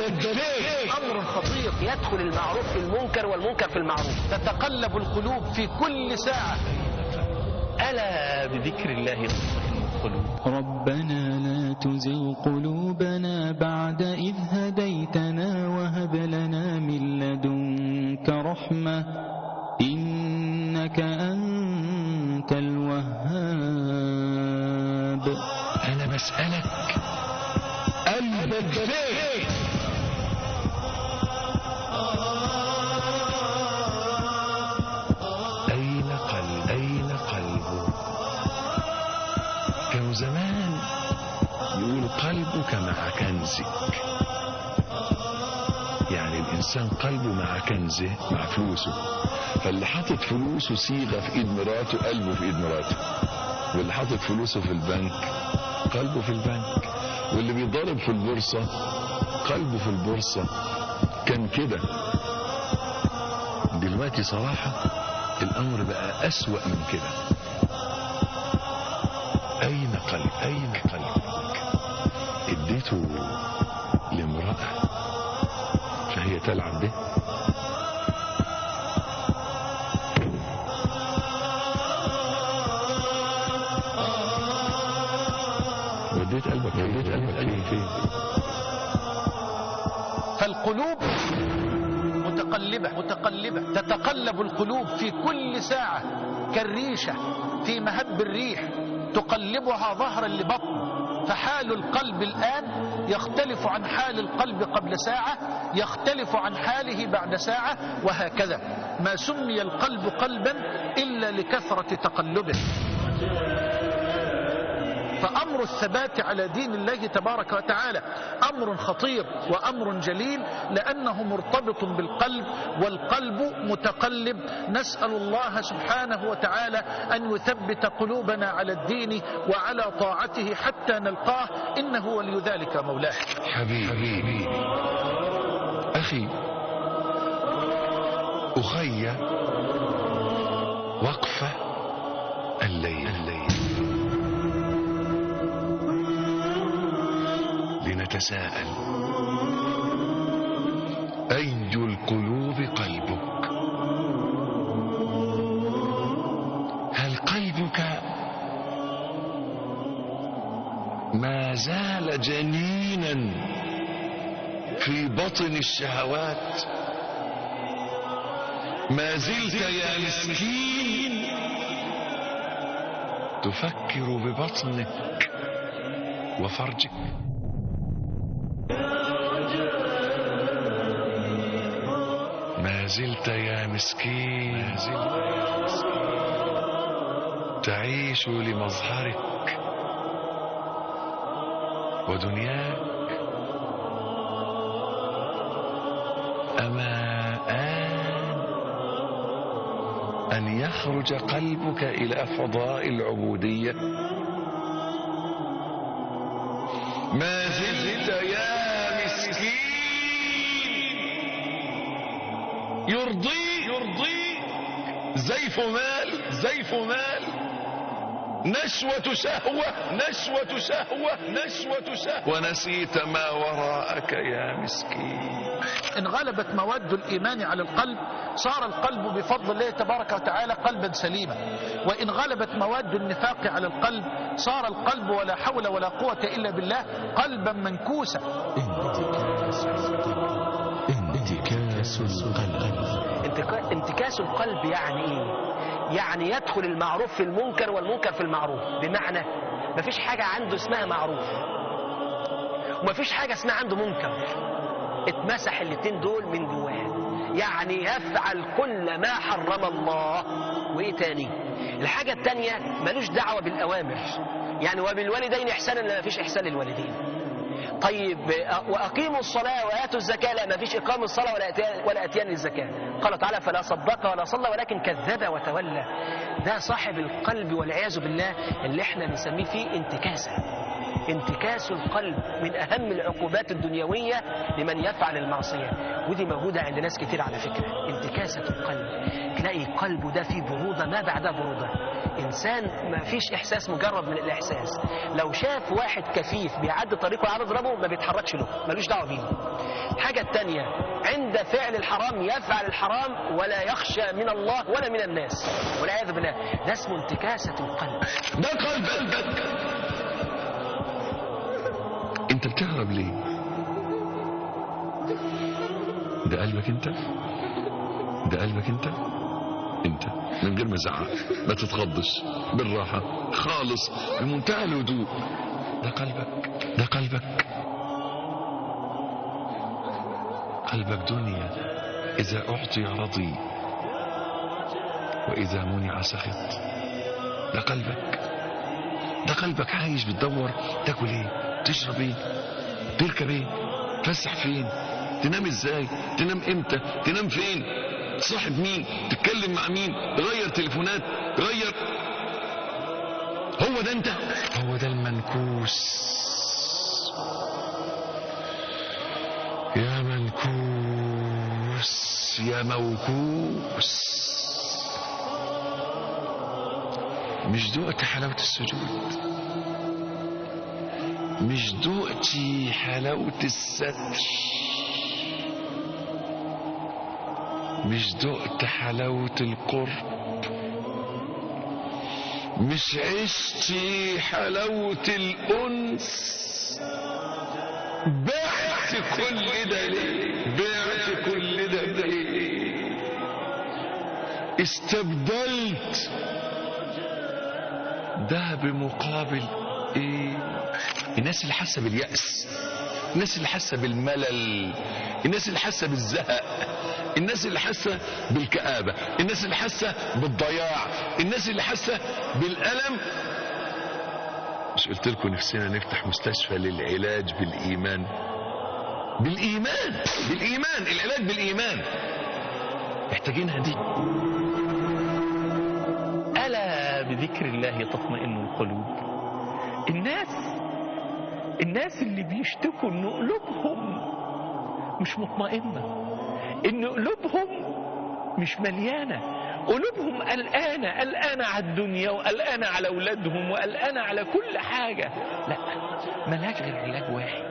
أمر خطير، يدخل المعروف في المنكر والمنكر في المعروف. تتقلب القلوب في كل ساعة. ألا بذكر الله تطمئن القلوب. ربنا لا تزغ قلوبنا بعد إذ هديتنا وهب لنا من لدنك رحمة إنك أنت الوهاب. أنا بسألك قلبك فين؟ أين قلبه؟ كانوا زمان يقولوا قلبك مع كنزك. يعني الإنسان قلبه مع كنزه، مع فلوسه. فاللي حاطط فلوسه صيغة في إيد مراته قلبه في إيد مراته، واللي حاطط فلوسه في البنك قلبه في البنك، واللي بيضرب في البورصة قلبه في البورصة. كان كده. دلوقتي صراحة الأمر بقى أسوأ من كده. أين قلبك؟ اديته لامرأة فهي تلعب به. وديت قلبك فين؟ فالقلوب متقلبة تتقلب القلوب في كل ساعة كالريشة في مهب الريح تقلبها ظهرا لبطن. فحال القلب الآن يختلف عن حال القلب قبل ساعة، يختلف عن حاله بعد ساعة، وهكذا. ما سمي القلب قلبا إلا لكثرة تقلبه. فأمر الثبات على دين الله تبارك وتعالى أمر خطير وأمر جليل، لأنه مرتبط بالقلب، والقلب متقلب. نسأل الله سبحانه وتعالى أن يثبت قلوبنا على الدين وعلى طاعته حتى نلقاه، إنه ولي ذلك مولاه. حبيبي أخي أخي، وقفة الليل لنتساءل. أي القلوب قلبك؟ هل قلبك ما زال جنينا في بطن الشهوات؟ ما زلت يا مسكين تفكر ببطنك وفرجك؟ ما زلت يا مسكين تعيش لمظهرك ودنياك؟ أما أن يخرج قلبك إلى فضاء العبودية؟ ما زلت يا مسكين يرضي زيف مال نشوة شهوة ونسيت ما وراءك يا مسكين. إن غلبت مواد الإيمان على القلب صار القلب بفضل الله تبارك وتعالى قلبا سليما، وإن غلبت مواد النفاق على القلب صار القلب ولا حول ولا قوة إلا بالله قلبا منكوسا. انتكاس القلب يعني إيه؟ يعني يدخل المعروف في المنكر والمنكر في المعروف. بمعنى مفيش حاجة عنده اسمها معروف ومفيش حاجة اسمها عنده منكر، اتمسح الاتنين دول من جواه. يعني يفعل كل ما حرم الله. وايه تاني؟ الحاجة التانية ملوش دعوة بالأوامر، يعني وبالوالدين إحسانا لا مفيش إحسان للوالدين. طيب وأقيموا الصلاة وآتوا الزكاة، لا مفيش إقام الصلاة ولا أتيان للزكاة. قال تعالى فلا صدق ولا صلى ولكن كذب وتولى. ده صاحب القلب والعياذ بالله اللي احنا بنسميه فيه انتكاسة. انتكاس القلب من أهم العقوبات الدنيوية لمن يفعل المعصية، ودي موجودة عند ناس كتير على فكرة. انتكاسة القلب، تلاقي قلبه ده فيه برودة ما بعدها برودة. إنسان ما فيش إحساس مجرد من الإحساس، لو شاف واحد كفيف بيعدي طريقه على ضربه ما بيتحركش له، ملوش دعوة بيه. الحاجة التانية، عند فعل الحرام يفعل الحرام ولا يخشى من الله ولا من الناس والعياذ بالله. ده اسمه انتكاسة القلب. ده قلبك. انت بتهرب ليه؟ ده قلبك انت، ده قلبك انت من غير ما تزعق، ما تتخضش، بالراحة خالص، بمنتهى الهدوء. ده قلبك. قلبك دنيا، إذا أعطي رضي وإذا منع سخط. ده قلبك عايش بتدور تاكل ايه، تشرب ايه، تركب ايه، تفسح فين، تنام ازاي، تنام امتى، تنام فين، تصاحب مين، تتكلم مع مين، غير تليفونات، غير. هو ده انت، هو ده المنكوس. يا منكوس يا موكوس، مش دقت حلاوة السجود، مش دقتي حلاوة الستر، مش دقت حلاوة القرب، مش عشتي حلاوة الأنس. بعت كل ده ليه؟ بعت كل ده ليه؟ استبدلت ده بمقابل ايه؟ الناس اللي حاسه باليأس، الناس اللي حاسه بالملل، الناس اللي حاسه بالزهق، الناس اللي حاسه بالكآبة، الناس اللي حاسه بالضياع، الناس اللي حاسه بالألم. مش قلت لكم نفسنا نفتح مستشفى للعلاج بالإيمان؟ بالإيمان، العلاج بالإيمان. محتاجينها دي. ألا بذكر الله تطمئن القلوب. الناس اللي بيشتكوا ان قلوبهم مش مطمئنة، ان قلوبهم مش مليانة، قلوبهم قلقانة على الدنيا وقلقانة على أولادهم وقلقانة على كل حاجة. لا، ملهاش غير علاج واحد،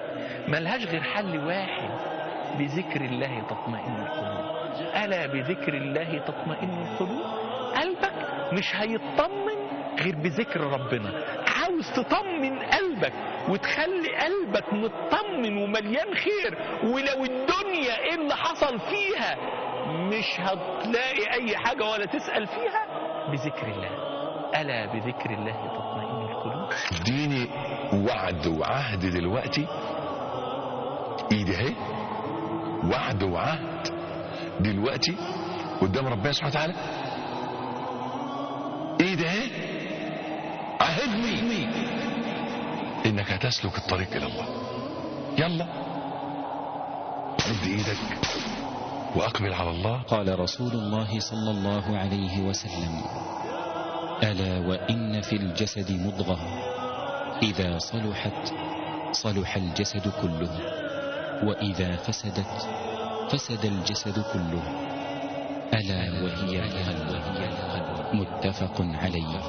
ملهاش غير حل واحد. بذكر الله تطمئن القلوب. ألا بذكر الله تطمئن القلوب. قلبك مش هيطمن غير بذكر ربنا. عاوز تطمن قلبك وتخلي قلبك مطمن ومليان خير، ولو الدنيا ايه اللي حصل فيها مش هتلاقي اي حاجة ولا تسأل فيها، بذكر الله. ألا بذكر الله تطمئن القلوب. اديني وعد وعهد دلوقتي، ايدي اهي، وعد وعهد دلوقتي قدام ربنا سبحانه وتعالى. ايدي اهي، عهدني انك هتسلك الطريق الى الله. يلا مد ايدك واقبل على الله. قال رسول الله صلى الله عليه وسلم: ألا وإن في الجسد مضغة إذا صلحت صلح الجسد كله، وإذا فسدت فسد الجسد كله، ألا وهي القلب. متفق عليه.